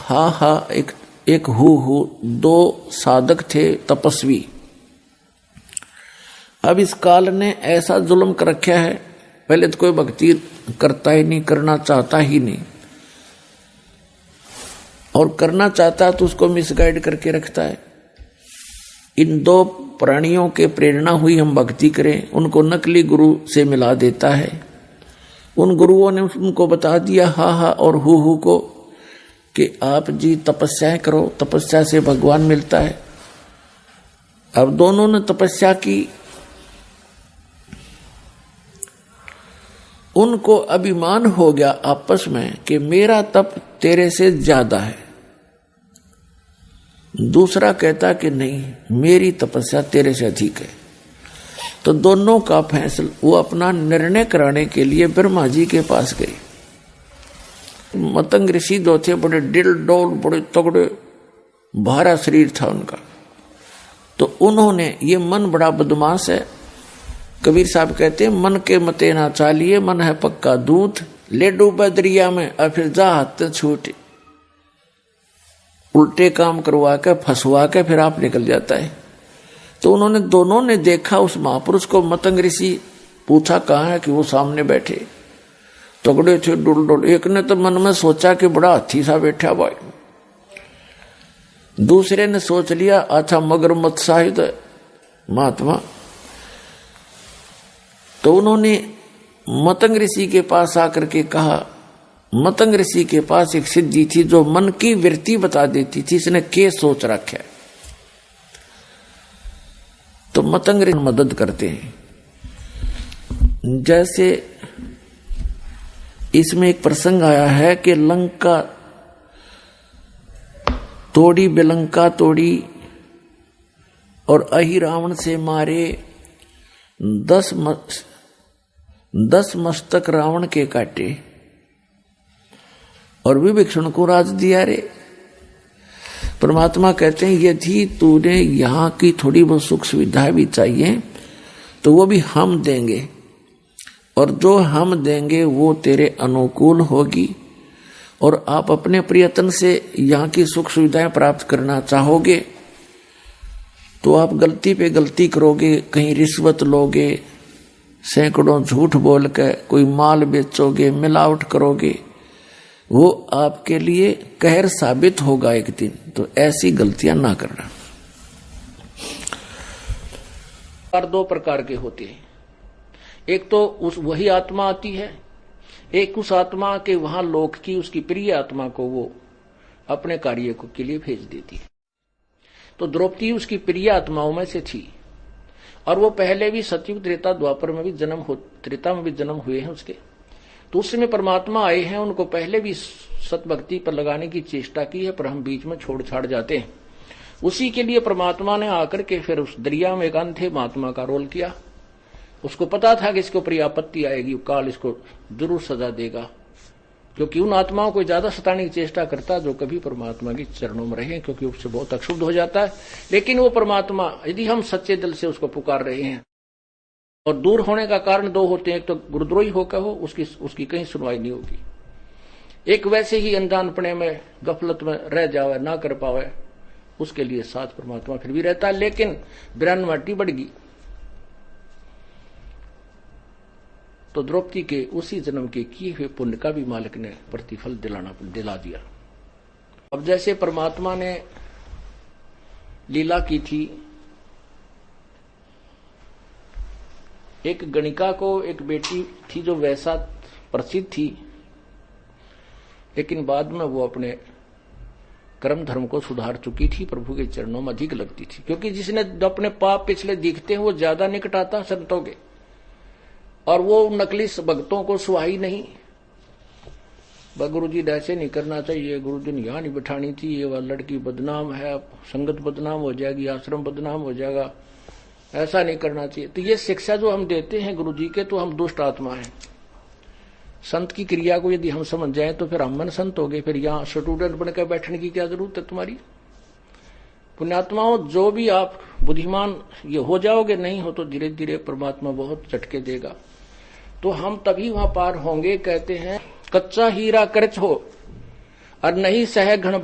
हा हा एक हु दो साधक थे तपस्वी। अब इस काल ने ऐसा जुल्म कर रखा है, पहले तो कोई भक्ति करता ही नहीं, करना चाहता ही नहीं, और करना चाहता तो उसको मिसगाइड करके रखता है। इन दो प्राणियों के प्रेरणा हुई हम भक्ति करें, उनको नकली गुरु से मिला देता है। उन गुरुओं ने उनको बता दिया हा हा और हु को कि आप जी तपस्याएं करो, तपस्या से भगवान मिलता है। अब दोनों ने तपस्या की, उनको अभिमान हो गया आपस में कि मेरा तप तेरे से ज्यादा है। दूसरा कहता कि नहीं, मेरी तपस्या तेरे से अधिक है। तो दोनों का फैसला, वो अपना निर्णय कराने के लिए ब्रह्मा जी के पास गए। मतंग ऋषि जो थे बड़े डिल डोल, बड़े तगड़े, भारा शरीर था उनका। तो उन्होंने, ये मन बड़ा बदमाश है, कबीर साहब कहते हैं मन के मते ना चालिए, मन है पक्का दूध, ले डूबे दरिया में और फिर जा हाथ छूटे। उल्टे काम करवा के फंसवा के फिर आप निकल जाता है। तो उन्होंने दोनों ने देखा उस महापुरुष को। मतंग ऋषि पूछा कहाँ है, कि वो सामने बैठे तगड़े थे डुल डुल। एक ने तो मन में सोचा कि बड़ा हाथी सा बैठा भाई, दूसरे ने सोच लिया अच्छा मगरमच्छ शायद महात्मा। तो उन्होंने मतंग ऋषि के पास आकर के कहा, मतंग ऋषि के पास एक सिद्धि थी जो मन की वृत्ति बता देती थी, इसने क्या सोच रखा है। तो मतंग ऋषि मदद करते हैं। जैसे इसमें एक प्रसंग आया है कि लंका तोड़ी, बेलंका तोड़ी और अहि रावण से मारे 10 मस्तक रावण के काटे और विभीषण को राज दिया रे। परमात्मा कहते हैं यदि तूने यहाँ की थोड़ी बहुत सुख सुविधा भी चाहिए तो वो भी हम देंगे, और जो हम देंगे वो तेरे अनुकूल होगी। और आप अपने प्रयत्न से यहाँ की सुख सुविधाएं प्राप्त करना चाहोगे तो आप गलती पे गलती करोगे, कहीं रिश्वत लोगे, सैकड़ों झूठ बोल के कोई माल बेचोगे, मिलावट करोगे, वो आपके लिए कहर साबित होगा एक दिन। तो ऐसी गलतियां ना करना। और दो प्रकार के होते हैं, एक तो उस वही आत्मा आती है, एक उस आत्मा के वहां लोक की उसकी प्रिय आत्मा को वो अपने कार्य को के लिए भेज देती है। तो द्रौपदी उसकी प्रिय आत्माओं में से थी, और वो पहले भी सतयुग त्रेता द्वापर में भी त्रेता में भी जन्म हुए हैं उसके। तो उस समय परमात्मा आए हैं, उनको पहले भी सतभक्ति पर लगाने की चेष्टा की है, पर हम बीच में छोड़ छाड़ जाते हैं। उसी के लिए परमात्मा ने आकर के फिर उस दरिया में एक अंधे महात्मा का रोल किया। उसको पता था कि इसके ऊपर आपत्ति आएगी, काल इसको जरूर सजा देगा, क्योंकि उन आत्माओं को ज्यादा सताने की चेष्टा करता जो कभी परमात्मा के चरणों में रहे, क्योंकि उससे बहुत अक्षुब्ध हो जाता है। लेकिन वो परमात्मा यदि हम सच्चे दिल से उसको पुकार रहे हैं, और दूर होने का कारण दो होते हैं, एक तो गुरुद्रोही होकर हो, उसकी कहीं सुनवाई नहीं होगी। एक वैसे ही अनजानपने में गफलत में रह जावे, ना कर पावे, उसके लिए साथ परमात्मा फिर भी रहता है। लेकिन बिरानवाटी बढ़ गई तो द्रौपदी के उसी जन्म के किए हुए पुण्य का भी मालिक ने प्रतिफल दिला दिया। अब जैसे परमात्मा ने लीला की थी, एक गणिका को एक बेटी थी जो वैसा प्रसिद्ध थी, लेकिन बाद में वो अपने कर्म धर्म को सुधार चुकी थी, प्रभु के चरणों में अधिक लगती थी। क्योंकि जिसने अपने पाप पिछले दिखते हैं वो ज्यादा निकट आता संतों के, और वो नकली भक्तों को सुहाई नहीं। गुरु जी ऐसे नहीं करना चाहिए, गुरु जी ने यहां नहीं बिठानी थी, ये वह लड़की बदनाम है, संगत बदनाम हो जाएगी, आश्रम बदनाम हो जाएगा, ऐसा नहीं करना चाहिए। तो ये शिक्षा जो हम देते हैं गुरु जी के, तो हम दुष्ट आत्मा हैं। संत की क्रिया को यदि हम समझ जाए तो फिर हम मन संत हो गए। फिर यहाँ स्टूडेंट बनकर बैठने की क्या जरूरत है तुम्हारी। पुण्यात्माओं, जो भी आप बुद्धिमान ये हो जाओगे, नहीं हो तो धीरे धीरे परमात्मा बहुत झटके देगा, तो हम तभी वहां पार होंगे। कहते हैं कच्चा हीरा करच हो और नहीं सह घन